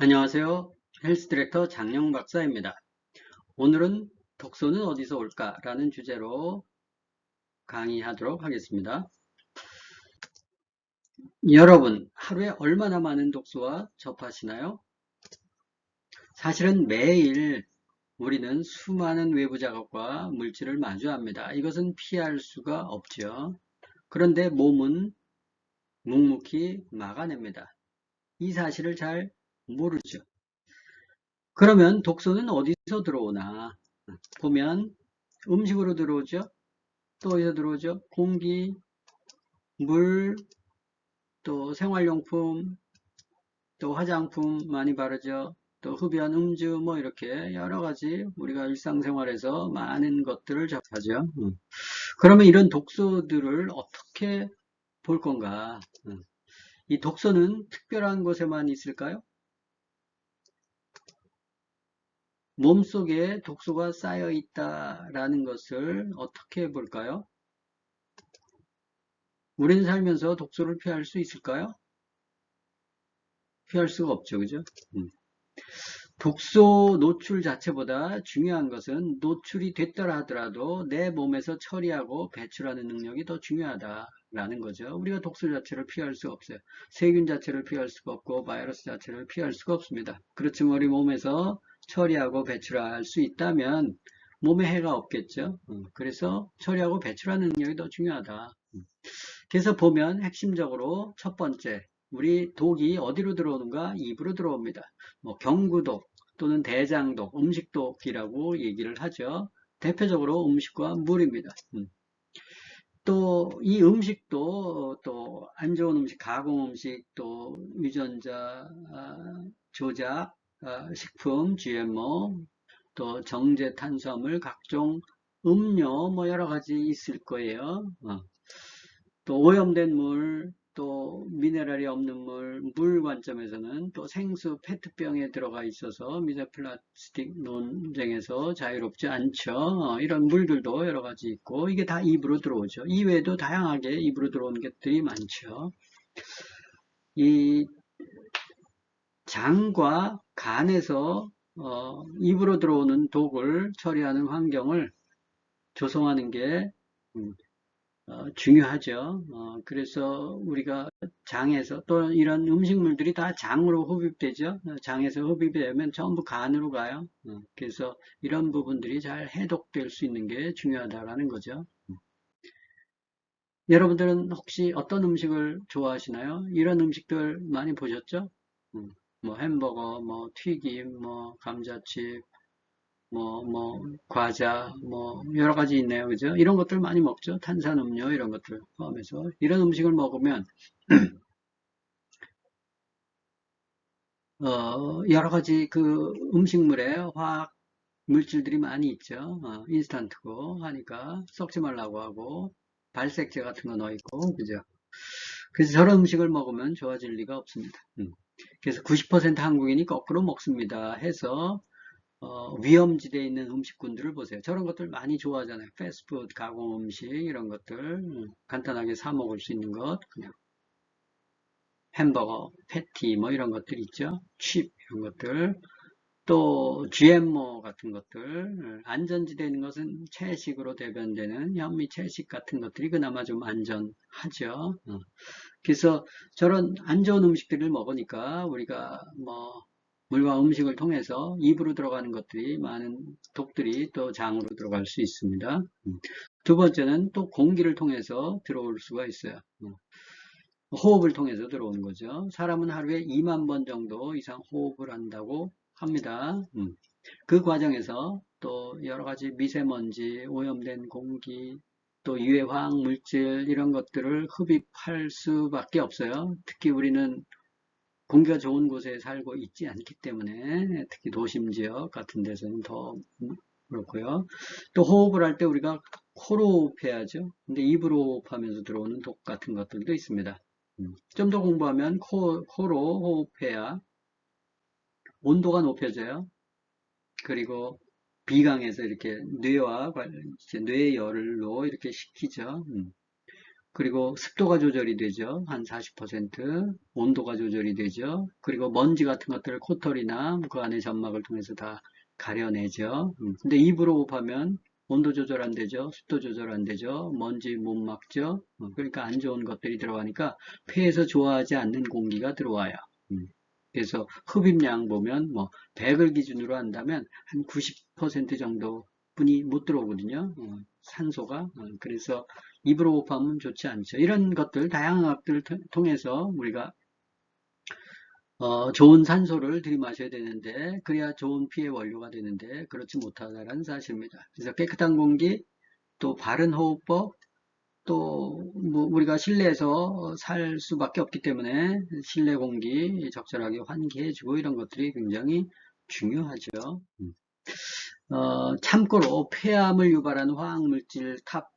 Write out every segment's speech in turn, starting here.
안녕하세요. 헬스 디렉터 장영 박사입니다. 오늘은 독서는 어디서 올까? 라는 주제로 강의하도록 하겠습니다. 여러분, 하루에 얼마나 많은 독서와 접하시나요? 사실은 매일 우리는 수많은 외부 자극과 물질을 마주합니다. 이것은 피할 수가 없죠. 그런데 몸은 묵묵히 막아냅니다. 이 사실을 잘 모르죠. 그러면 독서는 어디서 들어오나? 보면 음식으로 들어오죠. 또 어디서 들어오죠? 공기, 물, 또 생활용품, 또 화장품 많이 바르죠. 또 흡연, 음주 뭐 이렇게 여러 가지 우리가 일상생활에서 많은 것들을 접하죠. 그러면 이런 독소들을 어떻게 볼 건가? 이 독소는 특별한 곳에만 있을까요? 몸속에 독소가 쌓여 있다라는 것을 어떻게 볼까요? 우리는 살면서 독소를 피할 수 있을까요? 피할 수가 없죠, 그죠? 독소 노출 자체보다 중요한 것은 노출이 됐더라 하더라도 내 몸에서 처리하고 배출하는 능력이 더 중요하다라는 거죠. 우리가 독소 자체를 피할 수가 없어요. 세균 자체를 피할 수가 없고 바이러스 자체를 피할 수가 없습니다. 그렇지만 우리 몸에서 처리하고 배출할 수 있다면 몸에 해가 없겠죠. 그래서 처리하고 배출하는 능력이 더 중요하다. 그래서 보면 핵심적으로 첫 번째, 우리 독이 어디로 들어오는가? 입으로 들어옵니다. 뭐 경구독 또는 대장독, 음식독이라고 얘기를 하죠. 대표적으로 음식과 물입니다. 또 이 음식도 또 안 좋은 음식, 가공 음식, 또 유전자 조작, 식품, GMO, 또 정제 탄수화물, 각종 음료 뭐 여러 가지 있을 거예요. 또 오염된 물, 또 미네랄이 없는 물, 물 관점에서는 또 생수 페트병에 들어가 있어서 미세 플라스틱 논쟁에서 자유롭지 않죠. 이런 물들도 여러 가지 있고 이게 다 입으로 들어오죠. 이외에도 다양하게 입으로 들어오는 것들이 많죠. 이 장과 간에서 입으로 들어오는 독을 처리하는 환경을 조성하는 게 중요하죠. 그래서 우리가 장에서 또 이런 음식물들이 다 장으로 흡입되죠. 장에서 흡입이 되면 전부 간으로 가요. 그래서 이런 부분들이 잘 해독될 수 있는 게 중요하다라는 거죠. 여러분들은 혹시 어떤 음식을 좋아하시나요? 이런 음식들 많이 보셨죠? 뭐 햄버거, 뭐 튀김, 뭐 감자칩, 과자, 여러 가지 있네요. 그죠? 이런 것들 많이 먹죠. 탄산음료, 이런 것들 포함해서. 이런 음식을 먹으면, 여러 가지 그 음식물에 화학 물질들이 많이 있죠. 인스턴트고 하니까 썩지 말라고 하고, 발색제 같은 거 넣어있고, 그죠? 그래서 저런 음식을 먹으면 좋아질 리가 없습니다. 그래서 90% 한국인이 거꾸로 먹습니다. 해서 위험지대에 있는 음식군들을 보세요. 저런 것들 많이 좋아하잖아요. 패스트푸드, 가공 음식 이런 것들 간단하게 사 먹을 수 있는 것, 그냥 햄버거, 패티 뭐 이런 것들 있죠. 칩 이런 것들, 또 GMO 같은 것들, 안전지대에 있는 것은 채식으로 대변되는 현미 채식 같은 것들이 그나마 좀 안전하죠. 그래서 저런 안 좋은 음식들을 먹으니까 우리가 물과 음식을 통해서 입으로 들어가는 것들이 많은 독들이 또 장으로 들어갈 수 있습니다. 두 번째는 또 공기를 통해서 들어올 수가 있어요. 호흡을 통해서 들어오는 거죠. 사람은 하루에 2만 번 정도 이상 호흡을 한다고 합니다. 그 과정에서 또 여러 가지 미세먼지, 오염된 공기, 또 유해화학 물질 이런 것들을 흡입할 수밖에 없어요. 특히 우리는 공기가 좋은 곳에 살고 있지 않기 때문에 특히 도심 지역 같은 데서는 더 그렇고요. 또 호흡을 할 때 우리가 코로 호흡해야죠. 근데 입으로 호흡하면서 들어오는 독 같은 것들도 있습니다. 좀 더 공부하면 코로 호흡해야 온도가 높여져요. 그리고 비강에서 이렇게 뇌와 뇌열로 이렇게 식히죠. 그리고 습도가 조절이 되죠. 한 40%. 온도가 조절이 되죠. 그리고 먼지 같은 것들을 코털이나 그 안에 점막을 통해서 다 가려내죠. 근데 입으로 호흡하면 온도 조절 안 되죠. 습도 조절 안 되죠. 먼지 못 막죠. 그러니까 안 좋은 것들이 들어가니까 폐에서 좋아하지 않는 공기가 들어와요. 그래서 흡입량 보면 뭐 100을 기준으로 한다면 한 90% 정도뿐이 못 들어오거든요. 산소가. 그래서 입으로 호흡하면 좋지 않죠. 이런 것들, 다양한 것들을 통해서 우리가 좋은 산소를 들이마셔야 되는데, 그래야 좋은 피해 원료가 되는데, 그렇지 못하다는 사실입니다. 그래서 깨끗한 공기, 또 바른 호흡법, 또, 뭐, 우리가 실내에서 살 수밖에 없기 때문에, 실내 공기 적절하게 환기해주고, 이런 것들이 굉장히 중요하죠. 참고로 폐암을 유발하는 화학물질 탑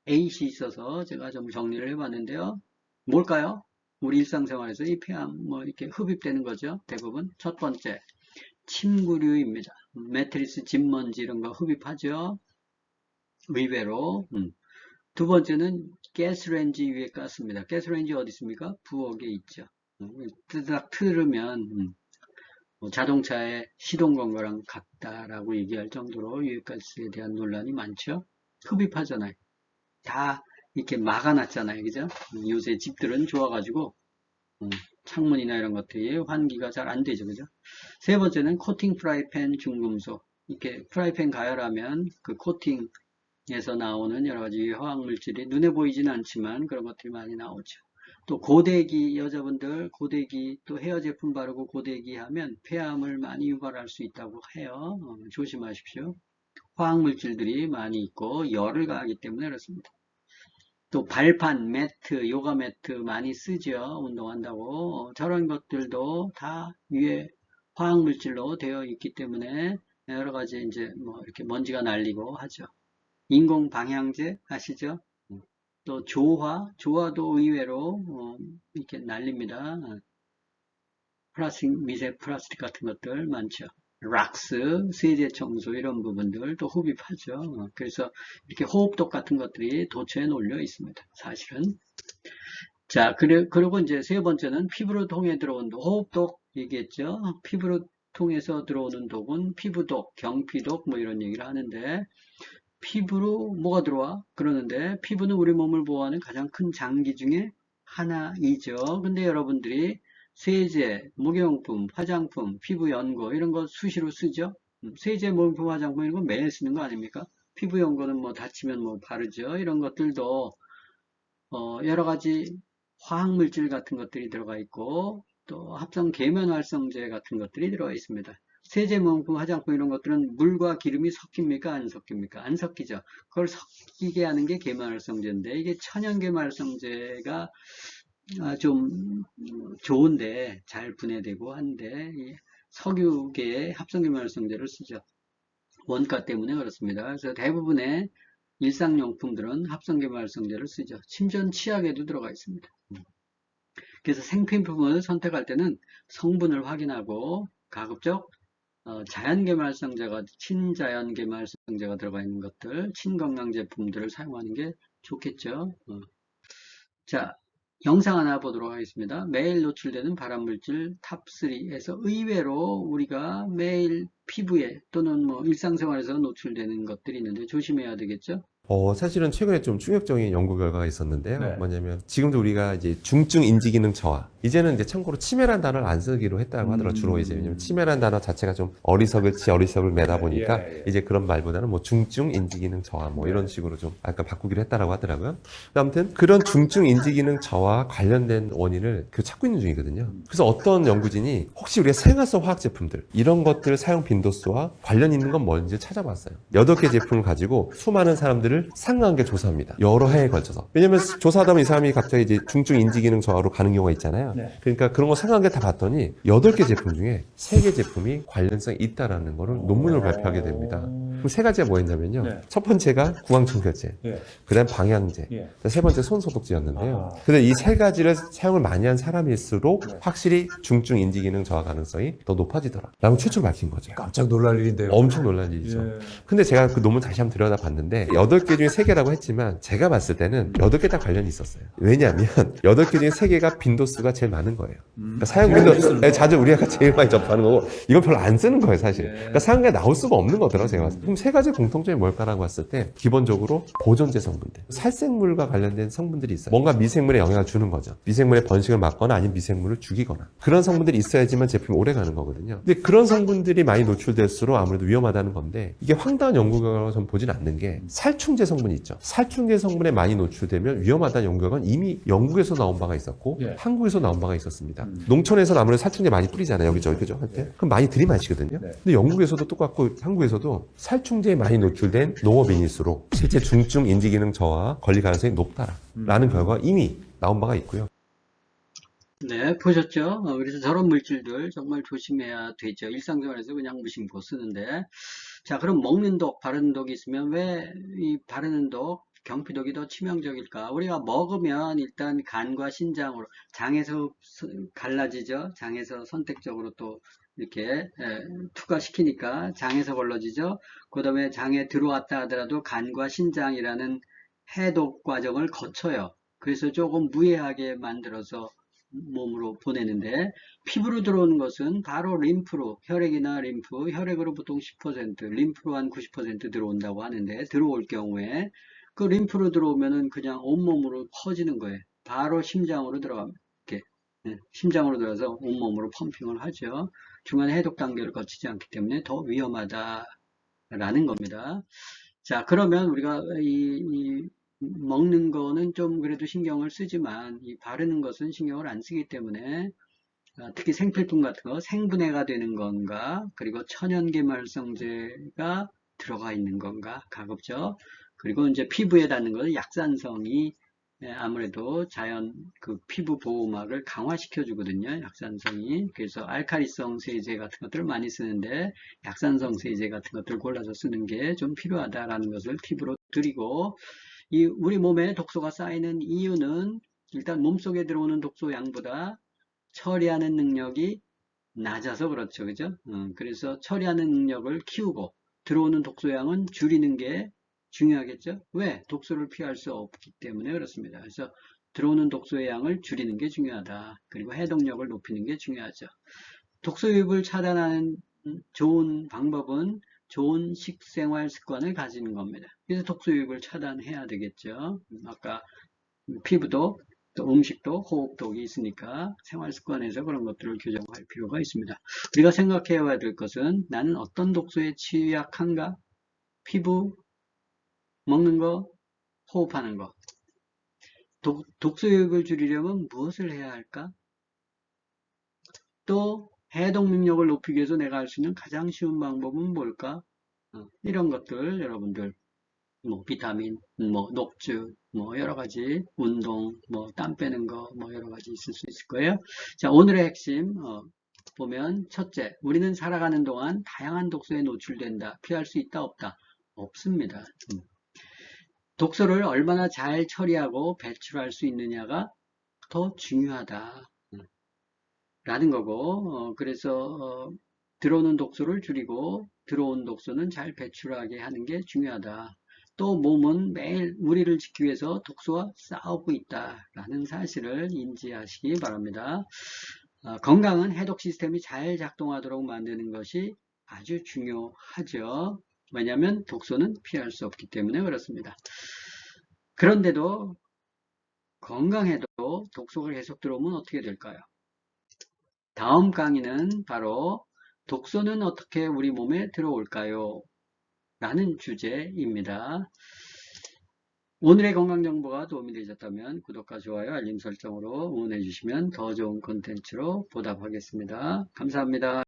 8이 있어서 제가 좀 정리를 해봤는데요. 뭘까요? 우리 일상생활에서 이 폐암 뭐 이렇게 흡입되는 거죠. 대부분. 첫 번째, 침구류입니다. 매트리스, 집먼지 이런 거 흡입하죠. 의외로. 두 번째는 가스레인지 위에 가스입니다. 가스레인지 어디 있습니까? 부엌에 있죠. 딱 틀으면 뭐 자동차의 시동 건 거랑 같다라고 얘기할 정도로 유해가스에 대한 논란이 많죠. 흡입하잖아요. 다 이렇게 막아놨잖아요. 그죠? 요새 집들은 좋아가지고 창문이나 이런 것들이 환기가 잘 안 되죠. 그죠? 세 번째는 코팅 프라이팬 중금속. 이렇게 프라이팬 가열하면 그 코팅에서 나오는 여러 가지 화학물질이 눈에 보이지는 않지만 그런 것들이 많이 나오죠. 또 고데기, 여자분들 고데기 또 헤어 제품 바르고 고데기 하면 폐암을 많이 유발할 수 있다고 해요. 조심하십시오. 화학물질들이 많이 있고 열을 가하기 때문에 그렇습니다. 또 발판, 매트, 요가 매트 많이 쓰죠. 운동한다고. 저런 것들도 다 위에 화학물질로 되어 있기 때문에 여러 가지 이제 뭐 이렇게 먼지가 날리고 하죠. 인공 방향제 아시죠? 또 조화도 의외로 이렇게 날립니다. 플라스틱, 미세 플라스틱 같은 것들 많죠. 락스, 세제 청소 이런 부분들 또 흡입하죠. 그래서 이렇게 호흡독 같은 것들이 도처에 놓여 있습니다. 사실은. 자, 그리고 이제 세 번째는 피부로 통해 들어온 호흡독 얘기했죠. 피부로 통해서 들어오는 독은 피부독, 경피독 뭐 이런 얘기를 하는데 피부로 뭐가 들어와? 그러는데 피부는 우리 몸을 보호하는 가장 큰 장기 중에 하나이죠. 근데 여러분들이 세제, 목욕용품, 화장품, 피부 연고 이런 거 수시로 쓰죠. 세제, 목욕용품, 화장품 이런 거 매일 쓰는 거 아닙니까? 피부 연고는 뭐 다치면 뭐 바르죠. 이런 것들도 여러 가지 화학물질 같은 것들이 들어가 있고 또 합성 계면활성제 같은 것들이 들어가 있습니다. 세제, 목욕품, 화장품 이런 것들은 물과 기름이 섞입니까? 안 섞입니까? 안 섞이죠. 그걸 섞이게 하는 게 계면활성제인데 이게 천연계면활성제가 좀 좋은데 잘 분해되고 한데 석유계의 합성계면활성제를 쓰죠. 원가 때문에 그렇습니다. 그래서 대부분의 일상용품들은 합성계면활성제를 쓰죠. 심지어 치약에도 들어가 있습니다. 그래서 생필품을 선택할 때는 성분을 확인하고 가급적 자연계면활성제가 친자연계면활성제가 들어가 있는 것들, 친건강 제품들을 사용하는 게 좋겠죠. 자, 영상 하나 보도록 하겠습니다. 매일 노출되는 발암물질 탑3에서 의외로 우리가 매일 피부에 또는 뭐 일상생활에서 노출되는 것들이 있는데 조심해야 되겠죠. 사실은 최근에 좀 충격적인 연구 결과가 있었는데요. 네. 뭐냐면 지금도 우리가 이제 중증 인지 기능 저하. 이제는 이제 참고로 치매란 단어를 안 쓰기로 했다고 하더라고요. 주로 이제 왜냐면 치매란 단어 자체가 좀 어리석을 매다 보니까 이제 그런 말보다는 뭐 중증 인지 기능 저하 뭐 이런 식으로 좀 약간 바꾸기로 했다라고 하더라고요. 아무튼 그런 중증 인지 기능 저하와 관련된 원인을 찾고 있는 중이거든요. 그래서 어떤 연구진이 혹시 우리가 생활성 화학 제품들 이런 것들 사용 빈도수와 관련 있는 건 뭔지 찾아봤어요. 8개 제품을 가지고 수많은 사람들을 상관관계 조사합니다. 여러 해에 걸쳐서. 왜냐면 조사하다 보면 이 사람이 갑자기 이제 중증 인지 기능 저하로 가는 경우가 있잖아요. 네. 그러니까 그런 거 상관관계 다 봤더니 8개 제품 중에 3개 제품이 관련성이 있다라는 거를 논문으로 발표하게 됩니다. 그럼 세 가지가 뭐였냐면요. 네. 첫 번째가 구강청결제, 예. 그다음 방향제, 예. 세 번째 손소독제였는데요. 아. 근데 이 세 가지를 사용을 많이 한 사람일수록 네. 확실히 중증 인지 기능 저하 가능성이 더 높아지더라. 라고 최초로 밝힌 거죠. 깜짝 놀랄 일인데요. 엄청 놀란 일이죠. 예. 근데 제가 그 논문 다시 한번 들여다봤는데 8개 중에 3개라고 했지만 제가 봤을 때는 8개 다 관련이 있었어요. 왜냐하면 8개 중에 3개가 빈도수가 제일 많은 거예요. 그러니까 사용 빈도 자주 우리가 제일 많이 접하는 거고 이건 별로 안 쓰는 거예요, 사실. 그러니까 사용에 나올 수가 없는 거더라고요, 제가 봤을 때. 그럼 세 가지 공통점이 뭘까라고 봤을 때 기본적으로 보존제 성분들, 살생물과 관련된 성분들이 있어요. 뭔가 미생물에 영향을 주는 거죠. 미생물의 번식을 막거나 아니면 미생물을 죽이거나 그런 성분들이 있어야지만 제품이 오래 가는 거거든요. 근데 그런 성분들이 많이 노출될수록 아무래도 위험하다는 건데 이게 황당한 연구 결과로 전 보진 않는 게 살충제 성분이 있죠. 살충제 성분에 많이 노출되면 위험하다는 연구 결과는 이미 영국에서 나온 바가 있었고 예. 한국에서 나온 바가 있었습니다. 농촌에서 아무래도 살충제 많이 뿌리잖아요. 여기저기 그죠? 할 때. 그럼 많이 들이마시거든요. 네. 근데 영국에서도 똑같고 한국에서도 살충제에 많이 노출된 농업인일수록 실제 중증 인지기능 저하 걸릴 가능성이 높다라는 결과가 이미 나온 바가 있고요. 네, 보셨죠? 그래서 저런 물질들 정말 조심해야 되죠. 일상생활에서 그냥 무심코 쓰는데. 자, 그럼 먹는 독, 바르는 독이 있으면 왜 이 바르는 독, 경피독이 더 치명적일까? 우리가 먹으면 일단 간과 신장으로, 장에서 갈라지죠? 장에서 선택적으로 또 이렇게 투과시키니까 장에서 걸러지죠? 그 다음에 장에 들어왔다 하더라도 간과 신장이라는 해독 과정을 거쳐요. 그래서 조금 무해하게 만들어서 몸으로 보내는데 피부로 들어오는 것은 바로 림프로 혈액이나 림프, 혈액으로 보통 10%, 림프로 한 90% 들어온다고 하는데 들어올 경우에 그 림프로 들어오면은 그냥 온몸으로 퍼지는 거예요. 바로 심장으로 들어갑니다. 이렇게 심장으로 들어가서 온몸으로 펌핑을 하죠. 중간에 해독 단계를 거치지 않기 때문에 더 위험하다라는 겁니다. 자, 그러면 우리가 이 먹는 거는 좀 그래도 신경을 쓰지만 이 바르는 것은 신경을 안 쓰기 때문에 특히 생필품 같은 거 생분해가 되는 건가 그리고 천연계말성제가 들어가 있는 건가 가급적 그리고 이제 피부에 닿는 것은 약산성이 아무래도 자연 그 피부 보호막을 강화시켜 주거든요. 약산성이. 그래서 알카리성 세제 같은 것들을 많이 쓰는데 약산성 세제 같은 것들을 골라서 쓰는 게 좀 필요하다라는 것을 팁으로 드리고 이 우리 몸에 독소가 쌓이는 이유는 일단 몸속에 들어오는 독소 양보다 처리하는 능력이 낮아서 그렇죠. 그죠? 그래서 처리하는 능력을 키우고 들어오는 독소 양은 줄이는 게 중요하겠죠? 왜? 독소를 피할 수 없기 때문에 그렇습니다. 그래서 들어오는 독소의 양을 줄이는 게 중요하다. 그리고 해독력을 높이는 게 중요하죠. 독소 유입을 차단하는 좋은 방법은 좋은 식생활 습관을 가지는 겁니다. 그래서 독소 유입을 차단해야 되겠죠. 아까 피부도 또 음식도 호흡독이 있으니까 생활 습관에서 그런 것들을 교정할 필요가 있습니다. 우리가 생각해야 될 것은 나는 어떤 독소에 취약한가? 피부, 먹는 거, 호흡하는 거. 독소 유입을 줄이려면 무엇을 해야 할까? 또 해독 능력을 높이기 위해서 내가 할 수 있는 가장 쉬운 방법은 뭘까? 이런 것들 여러분들 뭐 비타민, 뭐 녹즙, 뭐 여러 가지 운동, 뭐 땀 빼는 거, 뭐 여러 가지 있을 수 있을 거예요. 자, 오늘의 핵심 보면 첫째, 우리는 살아가는 동안 다양한 독소에 노출된다. 피할 수 있다, 없다? 없습니다. 독소를 얼마나 잘 처리하고 배출할 수 있느냐가 더 중요하다. 라는 거고, 그래서 들어오는 독소를 줄이고 들어온 독소는 잘 배출하게 하는 게 중요하다. 또 몸은 매일 우리를 지키기 위해서 독소와 싸우고 있다라는 사실을 인지하시기 바랍니다. 건강은 해독 시스템이 잘 작동하도록 만드는 것이 아주 중요하죠. 왜냐하면 독소는 피할 수 없기 때문에 그렇습니다. 그런데도 건강해도 독소가 계속 들어오면 어떻게 될까요? 다음 강의는 바로 독소는 어떻게 우리 몸에 들어올까요? 라는 주제입니다. 오늘의 건강정보가 도움이 되셨다면 구독과 좋아요, 알림 설정으로 응원해 주시면 더 좋은 콘텐츠로 보답하겠습니다. 감사합니다.